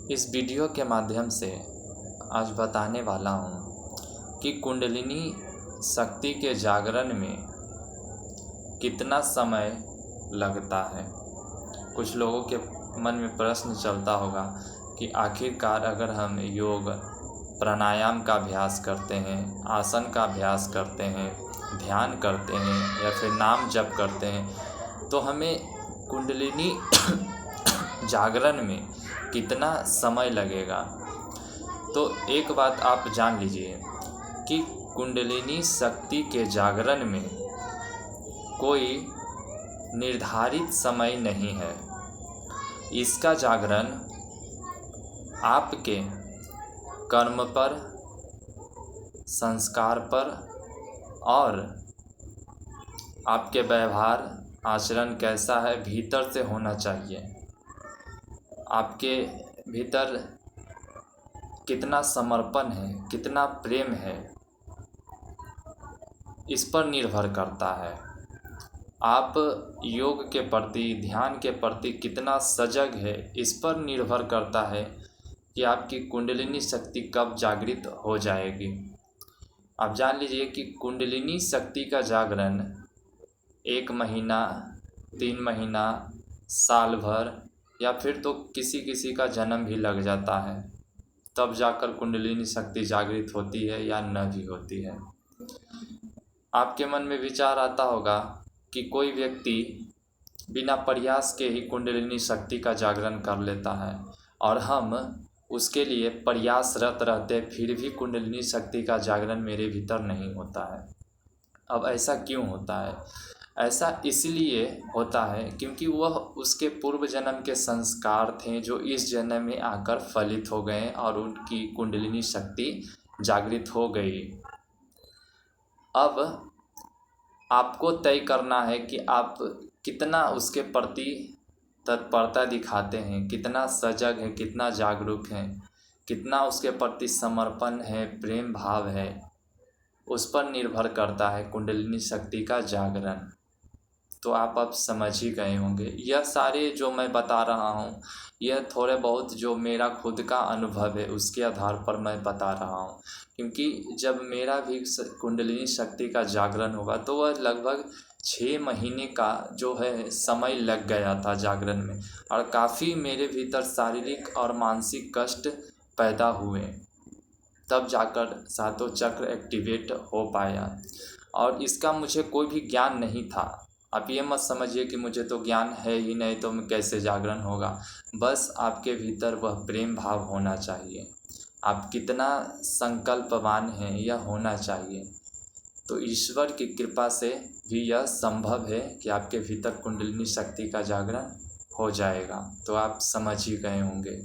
इस वीडियो के माध्यम से आज बताने वाला हूँ कि कुंडलिनी शक्ति के जागरण में कितना समय लगता है। कुछ लोगों के मन में प्रश्न चलता होगा कि आखिरकार अगर हम योग प्राणायाम का अभ्यास करते हैं, आसन का अभ्यास करते हैं, ध्यान करते हैं या फिर नाम जप करते हैं तो हमें कुंडलिनी जागरण में कितना समय लगेगा। तो एक बात आप जान लीजिए कि कुंडलिनी शक्ति के जागरण में कोई निर्धारित समय नहीं है। इसका जागरण आपके कर्म पर, संस्कार पर और आपके व्यवहार आचरण कैसा है भीतर से होना चाहिए। आपके भीतर कितना समर्पण है, कितना प्रेम है, इस पर निर्भर करता है। आप योग के प्रति, ध्यान के प्रति कितना सजग है, इस पर निर्भर करता है कि आपकी कुंडलिनी शक्ति कब जागृत हो जाएगी। आप जान लीजिए कि कुंडलिनी शक्ति का जागरण 1 महीना, 3 महीना, साल भर या फिर तो किसी किसी का जन्म भी लग जाता है, तब जाकर कुंडलिनी शक्ति जागृत होती है या न भी होती है। आपके मन में विचार आता होगा कि कोई व्यक्ति बिना प्रयास के ही कुंडलिनी शक्ति का जागरण कर लेता है और हम उसके लिए प्रयासरत रहते फिर भी कुंडलिनी शक्ति का जागरण मेरे भीतर नहीं होता है। अब ऐसा क्यों होता है? ऐसा इसलिए होता है क्योंकि वह उसके पूर्व जन्म के संस्कार थे जो इस जन्म में आकर फलित हो गए और उनकी कुंडलिनी शक्ति जागृत हो गई। अब आपको तय करना है कि आप कितना उसके प्रति तत्परता दिखाते हैं, कितना सजग हैं, कितना जागरूक हैं, कितना उसके प्रति समर्पण है, प्रेम भाव है। उस पर निर्भर करता है कुंडलिनी शक्ति का जागरण। तो आप अब समझ ही गए होंगे। यह सारे जो मैं बता रहा हूँ यह थोड़े बहुत जो मेरा खुद का अनुभव है उसके आधार पर मैं बता रहा हूँ, क्योंकि जब मेरा भी कुंडलिनी शक्ति का जागरण होगा तो वह लगभग 6 महीने का जो है समय लग गया था जागरण में, और काफ़ी मेरे भीतर शारीरिक और मानसिक कष्ट पैदा हुए, तब जाकर सातों चक्र एक्टिवेट हो पाया। और इसका मुझे कोई भी ज्ञान नहीं था। आप ये मत समझिए कि मुझे तो ज्ञान है ही नहीं तो मैं कैसे जागरण होगा। बस आपके भीतर वह प्रेम भाव होना चाहिए, आप कितना संकल्पवान हैं यह होना चाहिए। तो ईश्वर की कृपा से भी यह संभव है कि आपके भीतर कुंडलिनी शक्ति का जागरण हो जाएगा। तो आप समझ ही गए होंगे।